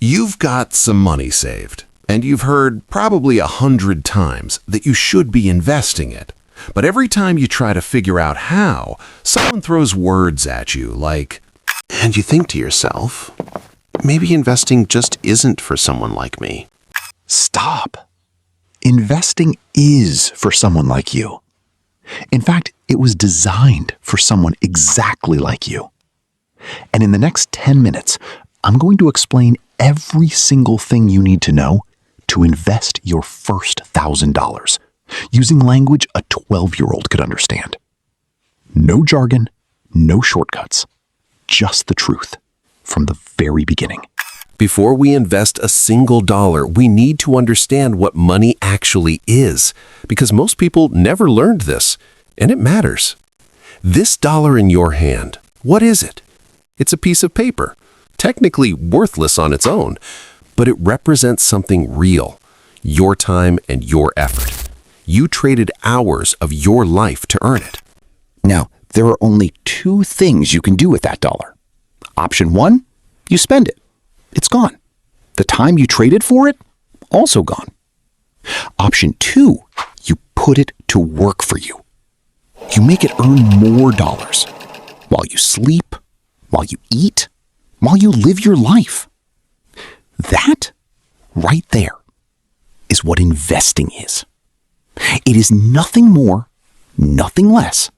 You've got some money saved, and you've heard probably 100 times that you should be investing it. But every time you try to figure out how, someone throws words at you like, And you think to yourself, maybe investing just isn't for someone like me. Stop. Investing is for someone like you. In fact, it was designed for someone exactly like you. And in the next 10 minutes, I'm going to explain every single thing you need to know to invest your first $1,000 using language a 12-year-old could understand. No jargon, no shortcuts, just the truth from the very beginning. Before we invest a single dollar, we need to understand what money actually is, because most people never learned this, and it matters. This dollar in your hand, what is it? It's a piece of paper, technically worthless on its own, but it represents something real, your time and your effort. You traded hours of your life to earn it. Now, there are only two things you can do with that dollar. Option one, you spend it. It's gone. The time you traded for it, also gone. Option two, you put it to work for you. You make it earn more dollars while you sleep, while you eat, while you live your life. That, right there, is what investing is. It is nothing more, nothing less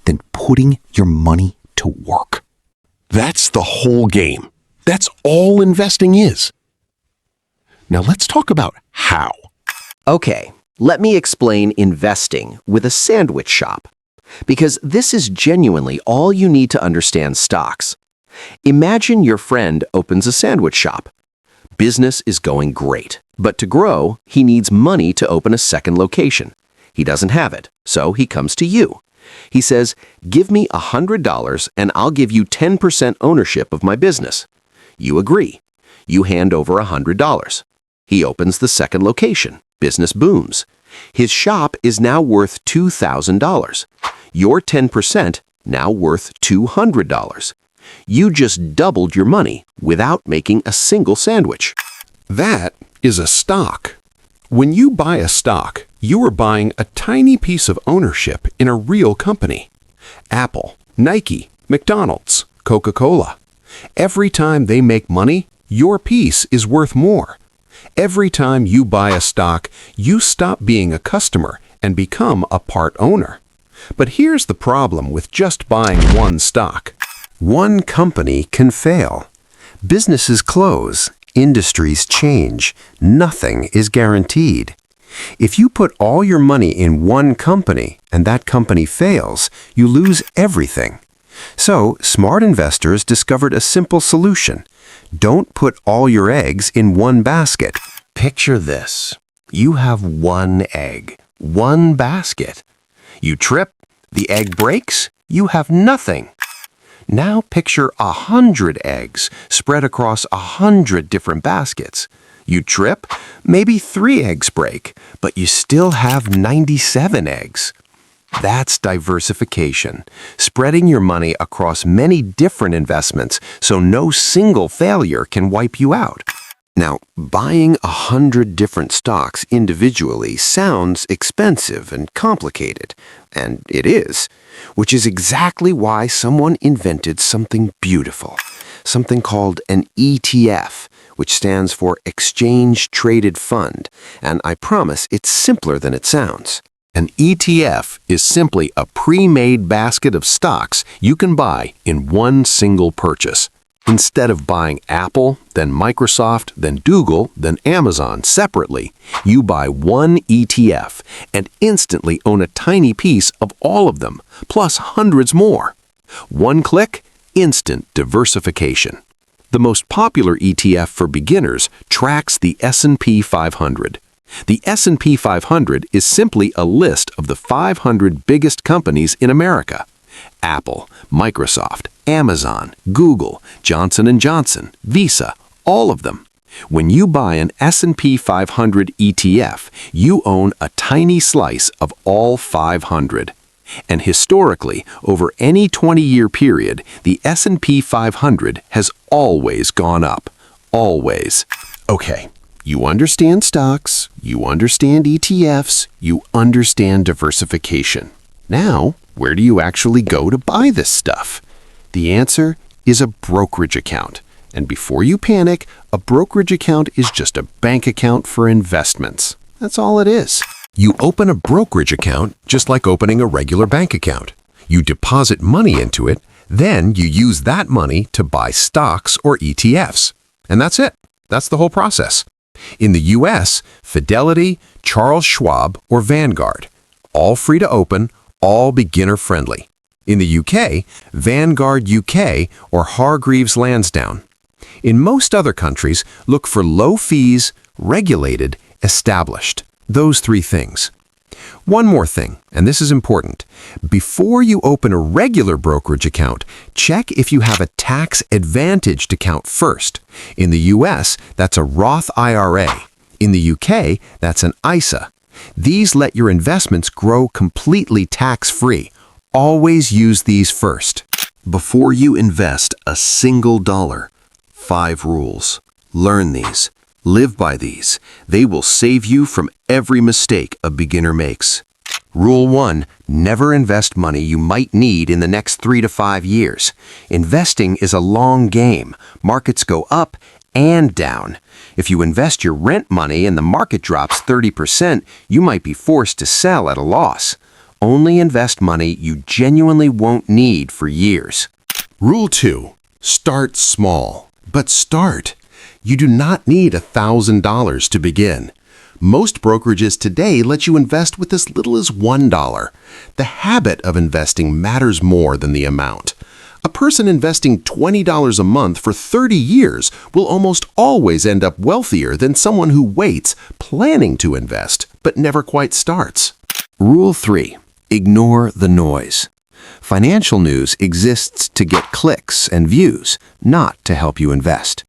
than putting your money to work. That's the whole game. That's all investing is. Now let's talk about how. Okay, let me explain investing with a sandwich shop, because this is genuinely all you need to understand stocks. Imagine your friend opens a sandwich shop. Business is going great, but to grow, he needs money to open a second location. He doesn't have it, so he comes to you. He says, "Give me $100 and I'll give you 10% ownership of my business." You agree. You hand over $100. He opens the second location. Business booms. His shop is now worth $2,000. Your 10% now worth $200. You just doubled your money without making a single sandwich. that is a stock. When you buy a stock, you are buying a tiny piece of ownership in a real company. Apple, Nike, McDonald's, Coca-Cola. Every time they make money, your piece is worth more. Every time you buy a stock, you stop being a customer and become a part owner. But here's the problem with just buying one stock. One company can fail. Businesses close. Industries change. Nothing is guaranteed. If you put all your money in one company and that company fails, you lose everything. So, smart investors discovered a simple solution. Don't put all your eggs in one basket. Picture this. You have one egg, one basket. You trip, the egg breaks, you have nothing. Now picture 100 eggs spread across 100 different baskets. You trip, maybe 3 eggs break, but you still have 97 eggs. That's diversification, spreading your money across many different investments so no single failure can wipe you out. Now, buying 100 different stocks individually sounds expensive and complicated, and it is, which is exactly why someone invented something beautiful, something called an ETF, which stands for Exchange Traded Fund, and I promise it's simpler than it sounds. An ETF is simply a pre-made basket of stocks you can buy in one single purchase. Instead of buying Apple, then Microsoft, then Google, then Amazon separately, you buy one ETF and instantly own a tiny piece of all of them, plus hundreds more. One click, instant diversification. The most popular ETF for beginners tracks the S&P 500. The S&P 500 is simply a list of the 500 biggest companies in America. Apple, Microsoft, Amazon, Google, Johnson & Johnson, Visa, all of them. When you buy an S&P 500 ETF, you own a tiny slice of all 500. And historically, over any 20-year period, the S&P 500 has always gone up. Always. Okay, you understand stocks, you understand ETFs, you understand diversification. Now, where do you actually go to buy this stuff? The answer is a brokerage account. And before you panic, a brokerage account is just a bank account for investments. That's all it is. You open a brokerage account just like opening a regular bank account. You deposit money into it, then you use that money to buy stocks or ETFs. And that's it. That's the whole process. In the US, Fidelity, Charles Schwab, or Vanguard. All free to open, all beginner friendly. In the UK, Vanguard UK or Hargreaves Lansdown. In most other countries, look for low fees, regulated, established. Those three things. One more thing, and this is important. Before you open a regular brokerage account, check if you have a tax-advantaged account first. In the US, that's a Roth IRA. In the UK, that's an ISA. These let your investments grow completely tax-free. Always use these first. Before you invest a single dollar, 5 rules. Learn these. Live by these. They will save you from every mistake a beginner makes. Rule 1. Never invest money you might need in the next 3 to 5 years. Investing is a long game. Markets go up and down. If you invest your rent money and the market drops 30%, you might be forced to sell at a loss. Only invest money you genuinely won't need for years. Rule 2. Start small, but start. You do not need $1,000 to begin. Most brokerages today let you invest with as little as $1. The habit of investing matters more than the amount. A person investing $20 a month for 30 years will almost always end up wealthier than someone who waits, planning to invest, but never quite starts. Rule 3. Ignore the noise. Financial news exists to get clicks and views, not to help you invest.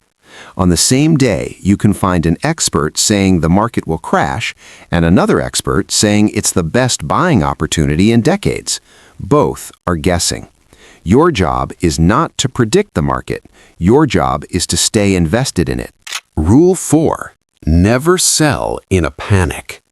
On the same day, you can find an expert saying the market will crash and another expert saying it's the best buying opportunity in decades. Both are guessing. Your job is not to predict the market. Your job is to stay invested in it. Rule 4. Never sell in a panic.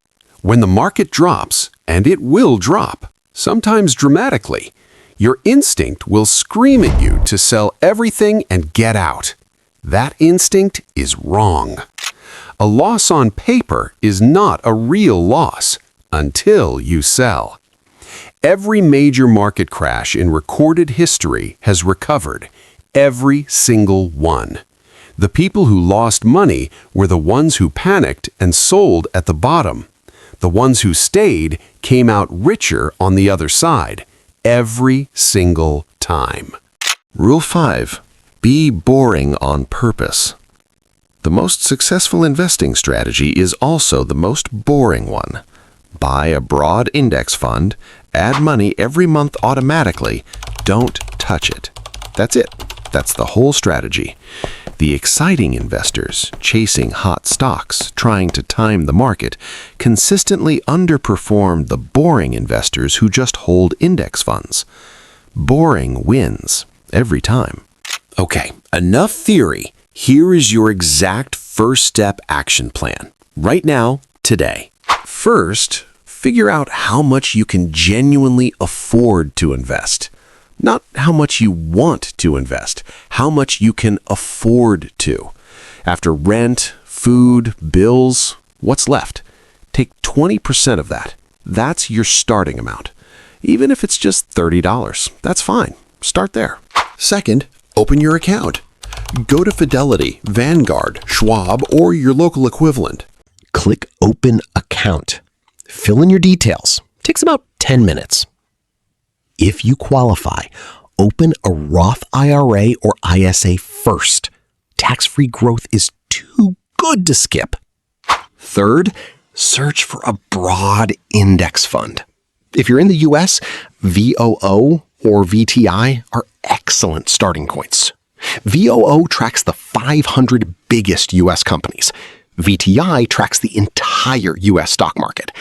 When the market drops, and it will drop, sometimes dramatically, your instinct will scream at you to sell everything and get out. That instinct is wrong. A loss on paper is not a real loss until you sell. Every major market crash in recorded history has recovered. Every single one. The people who lost money were the ones who panicked and sold at the bottom. The ones who stayed came out richer on the other side. Every single time. Rule 5. Be boring on purpose. The most successful investing strategy is also the most boring one. Buy a broad index fund, add money every month automatically, don't touch it. That's it. That's the whole strategy. The exciting investors, chasing hot stocks, trying to time the market, consistently underperform the boring investors who just hold index funds. Boring wins every time. Okay, enough theory. Here is your exact first step action plan. Right now, today. First, figure out how much you can genuinely afford to invest. Not how much you want to invest, how much you can afford to. After rent, food, bills, what's left? Take 20% of that. That's your starting amount. Even if it's just $30, that's fine. Start there. Second, open your account. Go to Fidelity, Vanguard, Schwab, or your local equivalent. Click Open Account. Fill in your details. Takes about 10 minutes. If you qualify, open a Roth IRA or ISA first. Tax-free growth is too good to skip. Third, search for a broad index fund. If you're in the US, VOO or VTI are excellent starting points. VOO tracks the 500 biggest US companies. VTI tracks the entire US stock market.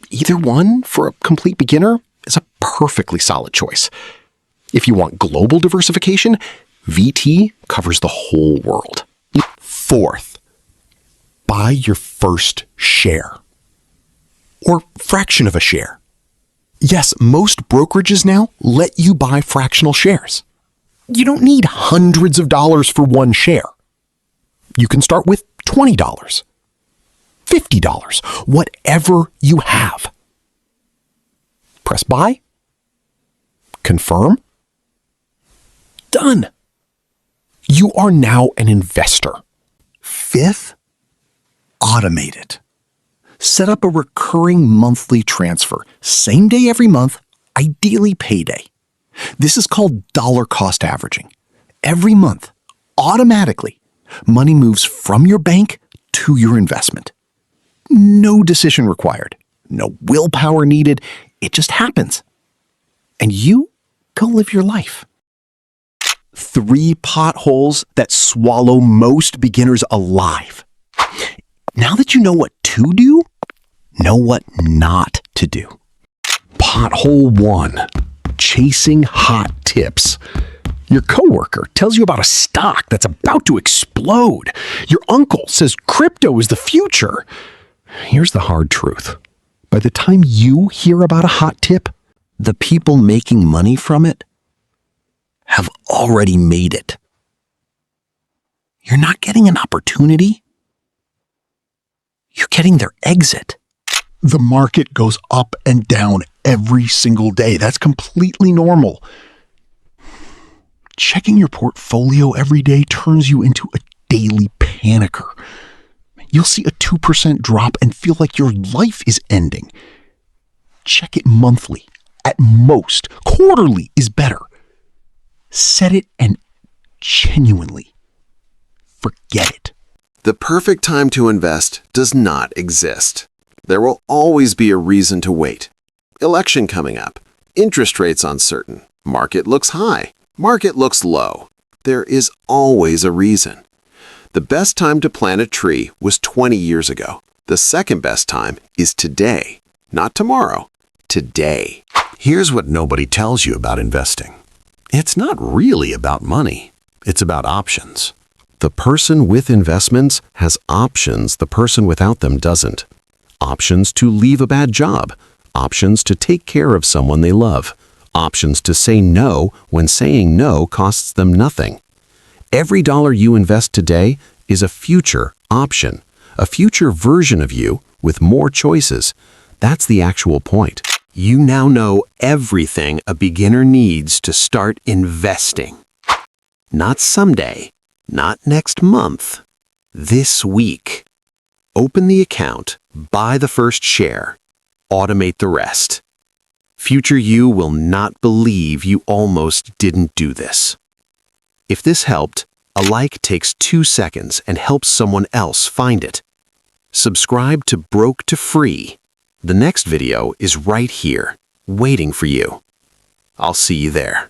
Either one, for a complete beginner, is a perfectly solid choice. If you want global diversification, VT covers the whole world. Fourth, buy your first share or fraction of a share. Yes, most brokerages now let you buy fractional shares. You don't need hundreds of dollars for one share. You can start with $20, $50, whatever you have. Press buy. Confirm. Done. You are now an investor. Fifth, automate it. Set up a recurring monthly transfer, same day every month, ideally payday. This is called dollar cost averaging. Every month, automatically, money moves from your bank to your investment. No decision required, no willpower needed, it just happens. And you go live your life. 3 potholes that swallow most beginners alive. Now that you know what to do, know what not to do. Pothole 1. Chasing hot tips. Your coworker tells you about a stock that's about to explode. Your uncle says crypto is the future. Here's the hard truth. By the time you hear about a hot tip, the people making money from it have already made it. You're not getting an opportunity. You're getting their exit. The market goes up and down every single day. That's completely normal. Checking your portfolio every day turns you into a daily panicker. You'll see a 2% drop and feel like your life is ending. Check it monthly. At most, quarterly is better. Set it and genuinely forget it. The perfect time to invest does not exist. There will always be a reason to wait. Election coming up. Interest rates uncertain. Market looks high. Market looks low. There is always a reason. The best time to plant a tree was 20 years ago. The second best time is today. Not tomorrow. Today. Here's what nobody tells you about investing. It's not really about money. It's about options. The person with investments has options the person without them doesn't. Options to leave a bad job. Options to take care of someone they love. Options to say no when saying no costs them nothing. Every dollar you invest today is a future option, a future version of you with more choices. That's the actual point. You now know everything a beginner needs to start investing. Not someday, not next month, this week. Open the account, buy the first share, automate the rest. Future you will not believe you almost didn't do this. If this helped, a like takes 2 seconds and helps someone else find it. Subscribe to Broke to Free. The next video is right here, waiting for you. I'll see you there.